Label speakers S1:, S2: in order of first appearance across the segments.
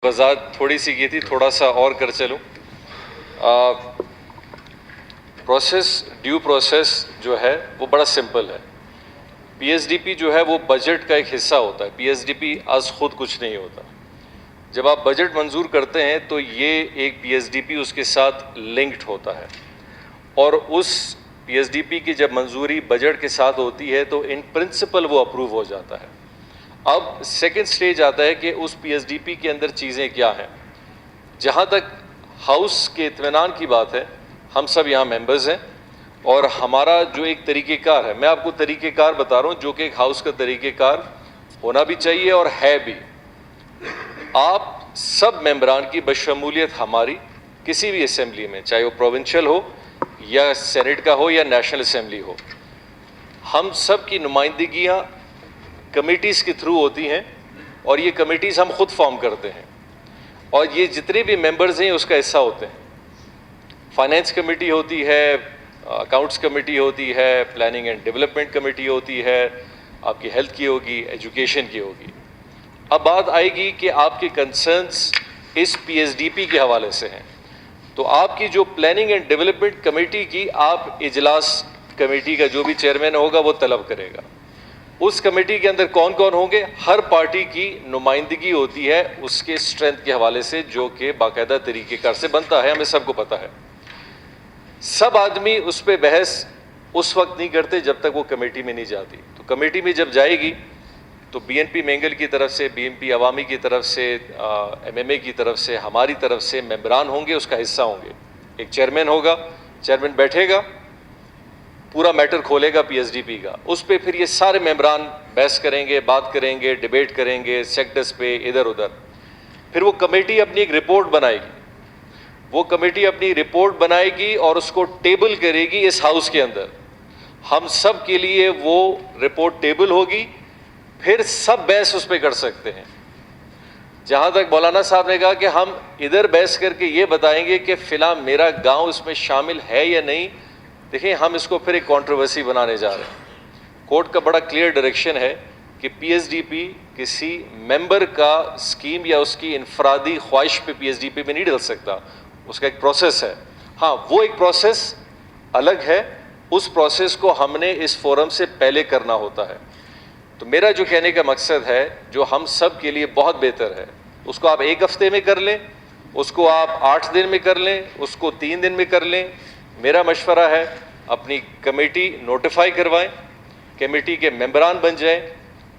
S1: वजाहत थोड़ी सी की थी, थोड़ा सा और कर चलूँ। ड्यू प्रोसेस जो है वो बड़ा सिंपल है। पीएसडीपी जो है वो बजट का एक हिस्सा होता है। पीएसडीपी आज खुद कुछ नहीं होता। जब आप बजट मंजूर करते हैं तो ये एक पीएसडीपी उसके साथ लिंक्ड होता है, और उस पीएसडीपी की जब मंजूरी बजट के साथ होती है तो इन प्रिंसिपल वो अप्रूव हो जाता है। अब सेकंड स्टेज आता है कि उस पीएसडीपी के अंदर चीज़ें क्या हैं। जहाँ तक हाउस के इत्मीनान की बात है, हम सब यहाँ मेंबर्स हैं और हमारा जो एक तरीक़ेकार है, मैं आपको तरीक़ेकार बता रहा हूँ जो कि एक हाउस का तरीक़ेकार होना भी चाहिए और है भी। आप सब मेंबरान की बशमूलियत हमारी किसी भी असेंबली में, चाहे वो प्रोविंशियल हो या सेनेट का हो या नेशनल असेंबली हो, हम सब की नुमाइंदगियाँ कमिटीज़ के थ्रू होती हैं और ये कमिटीज़ हम खुद फॉर्म करते हैं और ये जितने भी मेंबर्स हैं उसका हिस्सा होते हैं। फाइनेंस कमेटी होती है, अकाउंट्स कमेटी होती है, प्लानिंग एंड डेवलपमेंट कमेटी होती है, आपकी हेल्थ की होगी, एजुकेशन की होगी। अब बात आएगी कि आपके कंसर्न्स इस पीएसडीपी के हवाले से हैं, तो आपकी जो प्लानिंग एंड डेवलपमेंट कमेटी की आप इजलास कमेटी का जो भी चेयरमैन होगा वो तलब करेगा। उस कमेटी के अंदर कौन कौन होंगे, हर पार्टी की नुमाइंदगी होती है उसके स्ट्रेंथ के हवाले से, जो कि बाकायदा तरीक़ेकार से बनता है, हमें सबको पता है। सब आदमी उस पर बहस उस वक्त नहीं करते जब तक वो कमेटी में नहीं जाती। तो कमेटी में जब जाएगी तो बीएनपी मेंगल की तरफ से, बीएनपी अवामी की तरफ से, एमएमए की तरफ से, हमारी तरफ से मेंबरान होंगे, उसका हिस्सा होंगे। एक चेयरमैन होगा, चेयरमैन बैठेगा, पूरा मैटर खोलेगा पीएसडीपी का, उस पर फिर ये सारे मेंबरान बहस करेंगे, बात करेंगे, डिबेट करेंगे सेक्टर्स पे, इधर उधर। फिर वो कमेटी अपनी एक रिपोर्ट बनाएगी, वो कमेटी अपनी रिपोर्ट बनाएगी और उसको टेबल करेगी इस हाउस के अंदर। हम सब के लिए वो रिपोर्ट टेबल होगी, फिर सब बहस उस पर कर सकते हैं। जहाँ तक मौलाना साहब ने कहा कि हम इधर बहस करके ये बताएंगे कि फ़िलहाल मेरा गांव इसमें शामिल है या नहीं, देखिए हम इसको फिर एक कंट्रोवर्सी बनाने जा रहे हैं। कोर्ट का बड़ा क्लियर डायरेक्शन है कि पीएसडीपी किसी मेंबर का स्कीम या उसकी इनफरादी ख्वाहिश पे पीएसडीपी में नहीं डल सकता, उसका एक प्रोसेस है। हाँ, वो एक प्रोसेस अलग है, उस प्रोसेस को हमने इस फोरम से पहले करना होता है। तो मेरा जो कहने का मकसद है, जो हम सब के लिए बहुत बेहतर है, उसको आप 1 हफ्ते में कर लें, उसको आप 8 दिन में कर लें, उसको 3 दिन में कर लें। मेरा मशवरा है अपनी कमेटी नोटिफाई करवाएं, कमेटी के मेंबरान बन जाएं,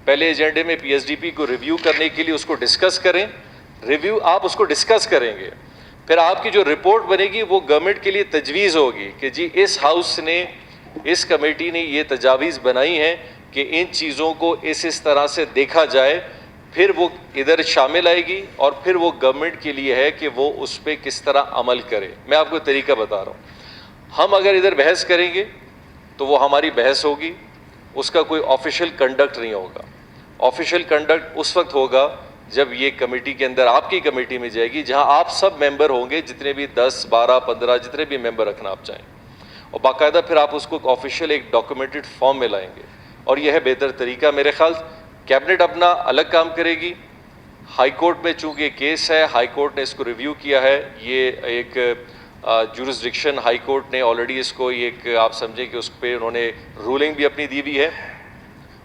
S1: पहले एजेंडे में पीएसडीपी को रिव्यू करने के लिए उसको डिस्कस करें। रिव्यू आप उसको डिस्कस करेंगे, फिर आपकी जो रिपोर्ट बनेगी वो गवर्नमेंट के लिए तजवीज़ होगी कि जी इस हाउस ने, इस कमेटी ने ये तजावीज़ बनाई हैं कि इन चीज़ों को इस तरह से देखा जाए। फिर वो इधर शामिल आएगी और फिर वो गवर्नमेंट के लिए है कि वो उस पर किस तरह अमल करे। मैं आपको तरीका बता रहा हूँ। हम अगर इधर बहस करेंगे तो वो हमारी बहस होगी, उसका कोई ऑफिशियल कंडक्ट नहीं होगा। ऑफिशियल कंडक्ट उस वक्त होगा जब ये कमेटी के अंदर आपकी कमेटी में जाएगी, जहां आप सब मेंबर होंगे, जितने भी 10, 12, 15 जितने भी मेंबर रखना आप चाहें, और बाकायदा फिर आप उसको ऑफिशियल एक डॉक्यूमेंटेड फॉर्म में लाएंगे। और यह है बेहतर तरीका मेरे ख्याल। कैबिनेट अपना अलग काम करेगी। हाई कोर्ट में चूँकि केस है, हाई कोर्ट ने इसको रिव्यू किया है, ये एक जुरिस्डिक्शन हाई कोर्ट ने ऑलरेडी इसको एक आप समझें कि उस पर उन्होंने रूलिंग भी अपनी दी हुई है।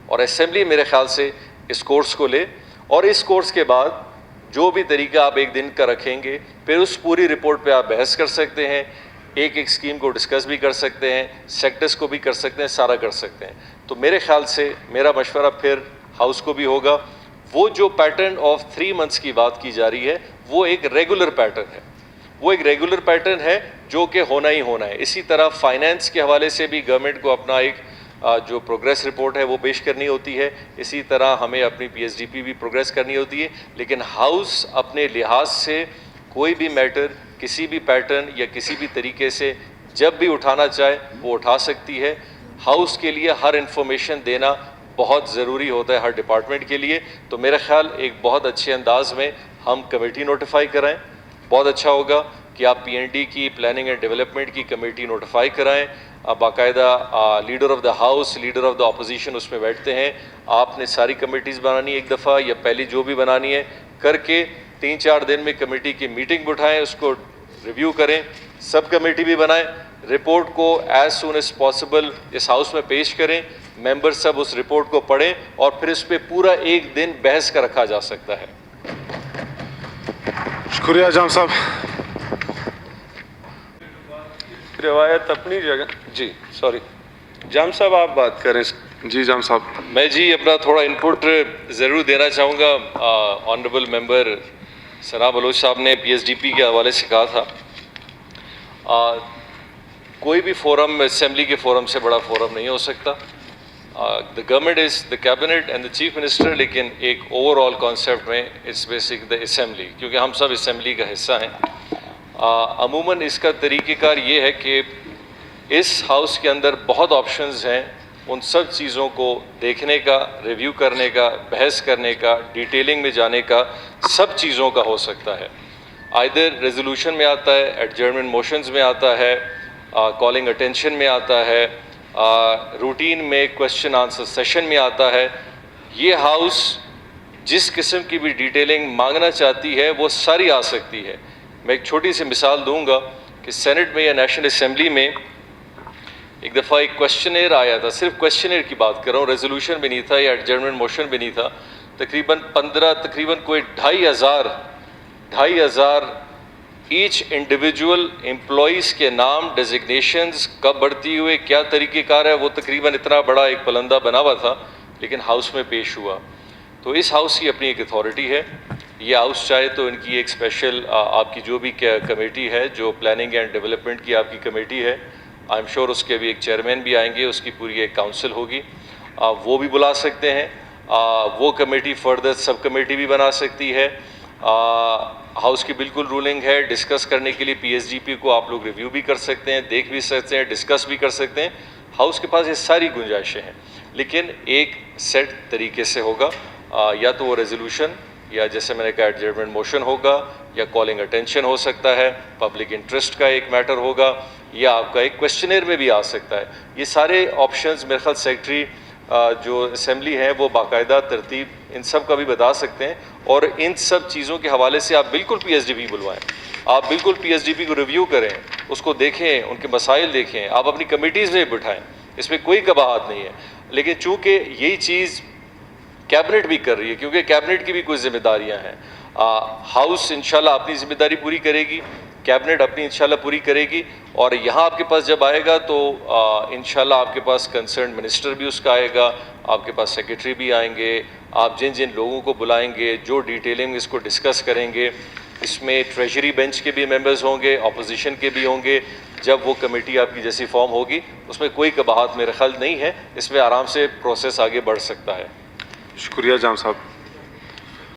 S1: और असेंबली मेरे ख्याल से इस कोर्स को ले, और इस कोर्स के बाद जो भी तरीका आप 1 दिन का रखेंगे, फिर उस पूरी रिपोर्ट पे आप बहस कर सकते हैं, एक एक स्कीम को डिस्कस भी कर सकते हैं, सेक्टर्स को भी कर सकते हैं, सारा कर सकते हैं। तो मेरे ख्याल से मेरा मशवरा फिर हाउस को भी होगा, वो जो पैटर्न ऑफ 3 मंथ्स की बात की जा रही है वो एक रेगुलर पैटर्न है, वो एक रेगुलर पैटर्न है जो कि होना ही होना है। इसी तरह फाइनेंस के हवाले से भी गवर्नमेंट को अपना एक जो प्रोग्रेस रिपोर्ट है वो पेश करनी होती है। इसी तरह हमें अपनी पीएसडीपी भी प्रोग्रेस करनी होती है। लेकिन हाउस अपने लिहाज से कोई भी मैटर, किसी भी पैटर्न या किसी भी तरीके से जब भी उठाना चाहे वो उठा सकती है। हाउस के लिए हर इंफॉर्मेशन देना बहुत ज़रूरी होता है, हर डिपार्टमेंट के लिए। तो मेरा ख्याल एक बहुत अच्छे अंदाज में हम कमेटी नोटिफाई कराएं। बहुत अच्छा होगा कि आप पीएनडी की, प्लानिंग एंड डेवलपमेंट की कमेटी नोटिफाई कराएं। बाकायदा leader of the house, leader of the opposition उसमें बैठते हैं। आपने सारी कमेटीज़ बनानी एक दफ़ा या पहली जो भी बनानी है करके 3-4 दिन में कमेटी की मीटिंग बिठाएं, उसको रिव्यू करें, सब कमेटी भी बनाएं, रिपोर्ट को एज सून एज पॉसिबल इस हाउस में पेश करें, मेंबर सब उस रिपोर्ट को पढ़ें और फिर इस पे पूरा एक दिन बहस का रखा जा सकता है।
S2: शुक्रिया जाम साहब।
S3: रिवायत अपनी जगह जी, सॉरी जाम साहब आप बात करें।
S2: जी जाम साहब।
S1: मैं जी अपना थोड़ा इनपुट ज़रूर देना चाहूँगा। ऑनरेबल मेंबर सना बलोच साहब ने पीएसडीपी के हवाले से कहा था, कोई भी फोरम असेंबली के फोरम से बड़ा फोरम नहीं हो सकता। The government is the cabinet and the chief minister, लेकिन एक ओवरऑल कॉन्सेप्ट में इट्स बेसिक द असेंबली, क्योंकि हम सब असेंबली का हिस्सा हैं। अमूमन इसका तरीक़ेकार ये है कि इस हाउस के अंदर बहुत ऑप्शंस हैं, उन सब चीज़ों को देखने का, रिव्यू करने का, बहस करने का, डिटेलिंग में जाने का, सब चीज़ों का हो सकता है। आइदर रेजोल्यूशन में आता है, एडजर्नमेंट मोशंस में आता है, कॉलिंग अटेंशन में आता है, रूटीन में क्वेश्चन आंसर सेशन में आता है। ये हाउस जिस किस्म की भी डिटेलिंग मांगना चाहती है वो सारी आ सकती है। मैं एक छोटी सी मिसाल दूंगा कि सेनेट में या नेशनल असेंबली में एक दफ़ा एक क्वेश्चनर आया था, सिर्फ क्वेश्चनर की बात कर रहा हूँ, रेजोल्यूशन भी नहीं था या एडजर्नमेंट मोशन भी नहीं था। तकरीबन कोई 2,500 ईच इंडिविजुअल एम्प्लॉइज़ के नाम, डेजिग्नेशंस कब बढ़ती हुए, क्या तरीक़ेकार है, वो तकरीबन इतना बड़ा एक पलंदा बना हुआ था, लेकिन हाउस में पेश हुआ। तो इस हाउस की अपनी एक अथॉरिटी है। ये हाउस चाहे तो इनकी एक स्पेशल आपकी जो भी कमेटी है, जो प्लानिंग एंड डेवलपमेंट की आपकी कमेटी है, आई एम श्योर उसके भी एक चेयरमैन भी आएंगे, उसकी पूरी एक काउंसिल होगी, वो भी बुला सकते हैं। वो कमेटी फर्दर सब कमेटी भी बना सकती है। हाउस की बिल्कुल रूलिंग है, डिस्कस करने के लिए पीएसडीपी को आप लोग रिव्यू भी कर सकते हैं, देख भी सकते हैं, डिस्कस भी कर सकते हैं। हाउस के पास ये सारी गुंजाइशें हैं, लेकिन एक सेट तरीके से होगा। या तो वो रेजोल्यूशन, या जैसे मैंने कहा एडजर्नमेंट मोशन होगा, या कॉलिंग अटेंशन हो सकता है, पब्लिक इंटरेस्ट का एक मैटर होगा, या आपका एक क्वेश्चनर में भी आ सकता है। ये सारे ऑप्शंस मेरे ख्याल सेक्रेटरी जो असेंबली है वो बाकायदा तरतीब इन सब का भी बता सकते हैं। और इन सब चीज़ों के हवाले से आप बिल्कुल पीएसडीपी बुलवाएं, आप बिल्कुल पीएसडीपी को रिव्यू करें, उसको देखें, उनके मसाइल देखें, आप अपनी कमेटीज़ में बिठाएं, इसमें कोई कबाहत नहीं है। लेकिन चूँकि यही चीज़ कैबिनेट भी कर रही है, क्योंकि कैबिनेट की भी कुछ जिम्मेदारियां हैं। हाउस इंशाल्लाह अपनी जिम्मेदारी पूरी करेगी, कैबिनेट अपनी इंशाल्लाह पूरी करेगी, और यहाँ आपके पास जब आएगा तो इंशाल्लाह आपके पास कंसर्न मिनिस्टर भी उसका आएगा, आपके पास सेक्रेटरी भी आएंगे, आप जिन जिन लोगों को बुलाएंगे, जो डिटेलिंग इसको डिस्कस करेंगे, इसमें ट्रेजरी बेंच के भी मेंबर्स होंगे, अपोजिशन के भी होंगे। जब वो कमेटी आपकी जैसी फॉर्म होगी, उसमें कोई कबाहत मेरा ख्याल नहीं है, इसमें आराम से प्रोसेस आगे बढ़ सकता है।
S2: शुक्रिया जाम साहब।